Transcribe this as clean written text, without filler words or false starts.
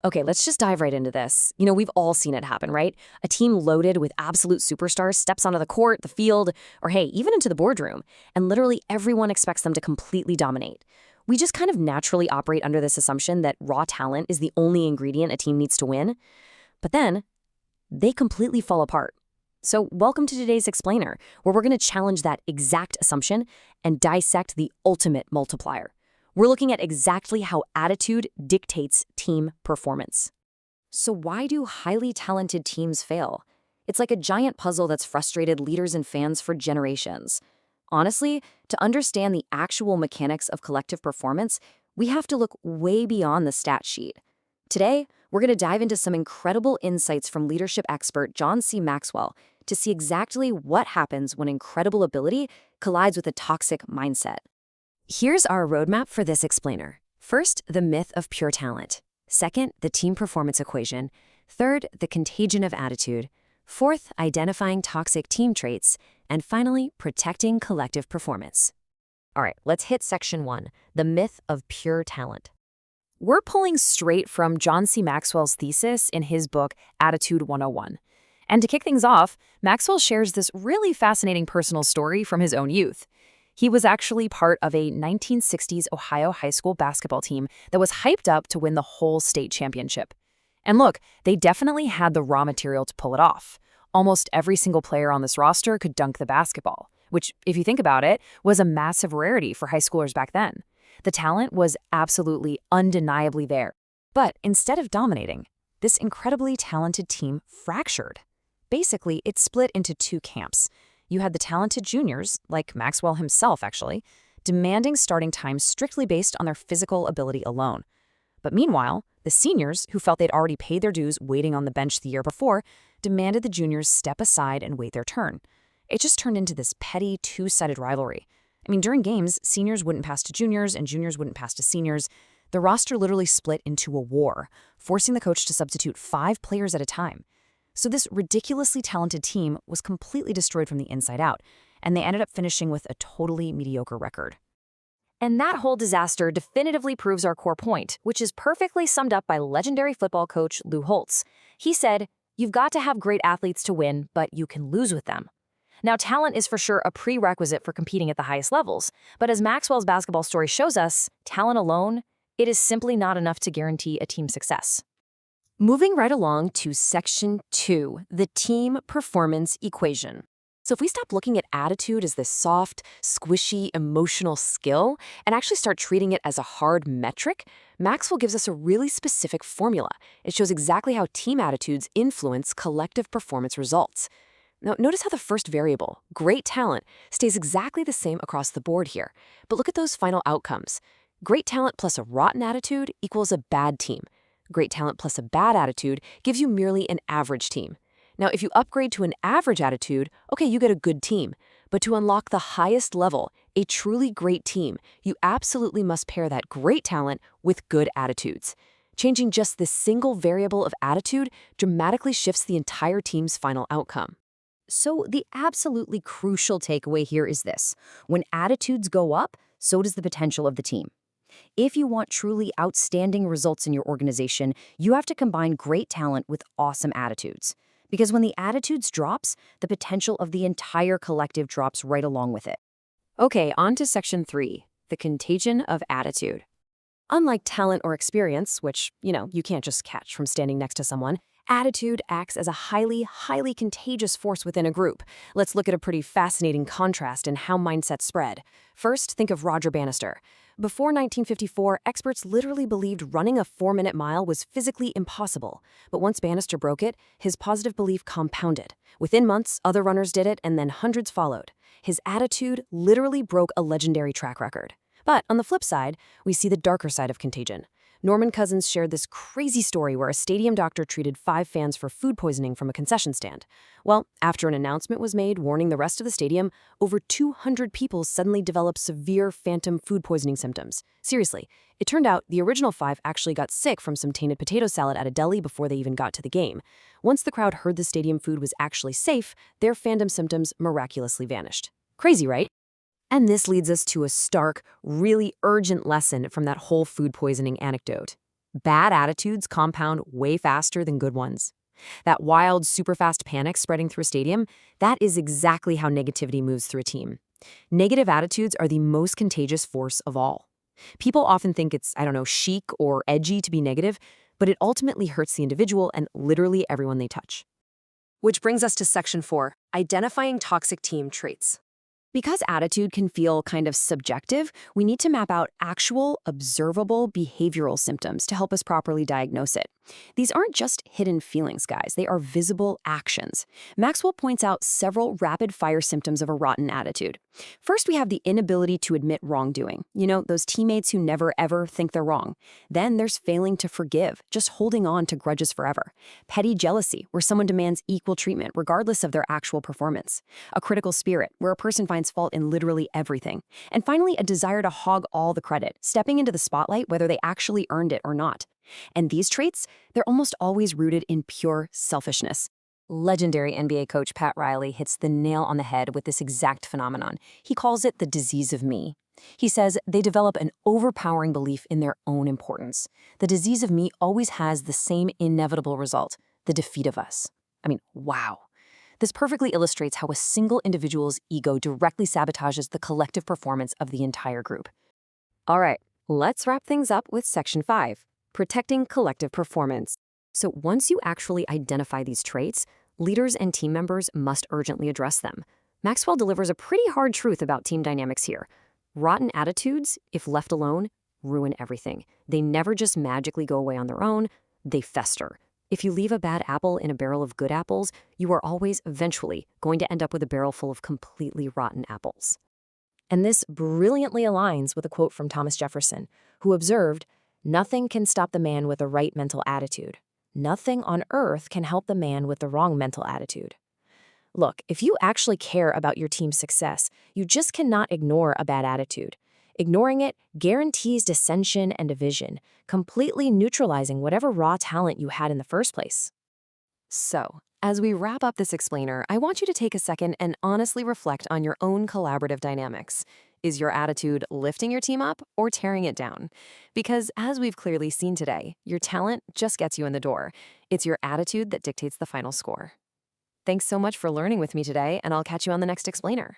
Okay, let's just dive right into this. We've all seen it happen, right? A team loaded with absolute superstars steps onto the court, the field, or hey, even into the boardroom, and literally everyone expects them to completely dominate. We just kind of naturally operate under this assumption that raw talent is the only ingredient a team needs to win. But then, they completely fall apart. So welcome to today's Explainer, where we're going to challenge that exact assumption and dissect the ultimate multiplier. We're looking at exactly how attitude dictates team performance. So why do highly talented teams fail? It's like a giant puzzle that's frustrated leaders and fans for generations. Honestly, to understand the actual mechanics of collective performance, we have to look way beyond the stat sheet. Today, we're going to dive into some incredible insights from leadership expert John C. Maxwell to see exactly what happens when incredible ability collides with a toxic mindset. Here's our roadmap for this explainer. First, the myth of pure talent. Second, the team performance equation. Third, the contagion of attitude. Fourth, identifying toxic team traits. And finally, protecting collective performance. All right, let's hit section 1, the myth of pure talent. We're pulling straight from John C. Maxwell's thesis in his book, Attitude 101. And to kick things off, Maxwell shares this really fascinating personal story from his own youth. He was actually part of a 1960s Ohio high school basketball team that was hyped up to win the whole state championship. And look, they definitely had the raw material to pull it off. Almost every single player on this roster could dunk the basketball, which, if you think about it, was a massive rarity for high schoolers back then. The talent was absolutely undeniably there. But instead of dominating, this incredibly talented team fractured. Basically, it split into two camps. You had the talented juniors, like Maxwell himself actually, demanding starting time strictly based on their physical ability alone. But meanwhile, the seniors, who felt they'd already paid their dues waiting on the bench the year before, demanded the juniors step aside and wait their turn. It just turned into this petty, two-sided rivalry. I mean, during games, seniors wouldn't pass to juniors and juniors wouldn't pass to seniors. The roster literally split into a war, forcing the coach to substitute 5 players at a time. So this ridiculously talented team was completely destroyed from the inside out, and they ended up finishing with a totally mediocre record. And that whole disaster definitively proves our core point, which is perfectly summed up by legendary football coach Lou Holtz. He said, "You've got to have great athletes to win, but you can lose with them." Now, talent is for sure a prerequisite for competing at the highest levels, but as Maxwell's basketball story shows us, talent alone, it is simply not enough to guarantee a team's success. Moving right along to section 2, the team performance equation. So if we stop looking at attitude as this soft, squishy, emotional skill and actually start treating it as a hard metric, Maxwell gives us a really specific formula. It shows exactly how team attitudes influence collective performance results. Now, notice how the first variable, great talent, stays exactly the same across the board here. But look at those final outcomes. Great talent plus a rotten attitude equals a bad team. Great talent plus a bad attitude gives you merely an average team. Now, if you upgrade to an average attitude, okay, you get a good team. But to unlock the highest level, a truly great team, you absolutely must pair that great talent with good attitudes. Changing just this single variable of attitude dramatically shifts the entire team's final outcome. So the absolutely crucial takeaway here is this. When attitudes go up, so does the potential of the team. If you want truly outstanding results in your organization, you have to combine great talent with awesome attitudes. Because when the attitudes drops, the potential of the entire collective drops right along with it. Okay, on to section 3, the contagion of attitude. Unlike talent or experience, which, you can't just catch from standing next to someone, attitude acts as a highly contagious force within a group. Let's look at a pretty fascinating contrast in how mindsets spread. First, think of Roger Bannister. Before 1954, experts literally believed running a 4-minute mile was physically impossible. But once Bannister broke it, his positive belief compounded. Within months, other runners did it, and then hundreds followed. His attitude literally broke a legendary track record. But on the flip side, we see the darker side of contagion. Norman Cousins shared this crazy story where a stadium doctor treated 5 fans for food poisoning from a concession stand. Well, after an announcement was made warning the rest of the stadium, over 200 people suddenly developed severe phantom food poisoning symptoms. Seriously, it turned out the original 5 actually got sick from some tainted potato salad at a deli before they even got to the game. Once the crowd heard the stadium food was actually safe, their phantom symptoms miraculously vanished. Crazy, right? And this leads us to a stark, really urgent lesson from that whole food poisoning anecdote. Bad attitudes compound way faster than good ones. That wild, super fast panic spreading through a stadium, that is exactly how negativity moves through a team. Negative attitudes are the most contagious force of all. People often think it's, I don't know, chic or edgy to be negative, but it ultimately hurts the individual and literally everyone they touch. Which brings us to Section 4, identifying toxic team traits. Because attitude can feel kind of subjective, we need to map out actual, observable behavioral symptoms to help us properly diagnose it. These aren't just hidden feelings, guys. They are visible actions. Maxwell points out several rapid-fire symptoms of a rotten attitude. First, we have the inability to admit wrongdoing. You know, those teammates who never, ever think they're wrong. Then there's failing to forgive, just holding on to grudges forever. Petty jealousy, where someone demands equal treatment regardless of their actual performance. A critical spirit, where a person finds fault in literally everything. And finally, a desire to hog all the credit, stepping into the spotlight whether they actually earned it or not. And these traits, they're almost always rooted in pure selfishness. Legendary NBA coach Pat Riley hits the nail on the head with this exact phenomenon. He calls it the disease of me. He says they develop an overpowering belief in their own importance. The disease of me always has the same inevitable result, the defeat of us. I mean, wow. This perfectly illustrates how a single individual's ego directly sabotages the collective performance of the entire group. All right, let's wrap things up with Section 5, protecting collective performance. So once you actually identify these traits, leaders and team members must urgently address them. Maxwell delivers a pretty hard truth about team dynamics here. Rotten attitudes, if left alone, ruin everything. They never just magically go away on their own, they fester. If you leave a bad apple in a barrel of good apples, you are always eventually going to end up with a barrel full of completely rotten apples. And this brilliantly aligns with a quote from Thomas Jefferson, who observed, "Nothing can stop the man with the right mental attitude. Nothing on earth can help the man with the wrong mental attitude." Look, if you actually care about your team's success, you just cannot ignore a bad attitude. Ignoring it guarantees dissension and division, completely neutralizing whatever raw talent you had in the first place. So, as we wrap up this explainer, I want you to take a second and honestly reflect on your own collaborative dynamics. Is your attitude lifting your team up or tearing it down? Because as we've clearly seen today, your talent just gets you in the door. It's your attitude that dictates the final score. Thanks so much for learning with me today, and I'll catch you on the next explainer.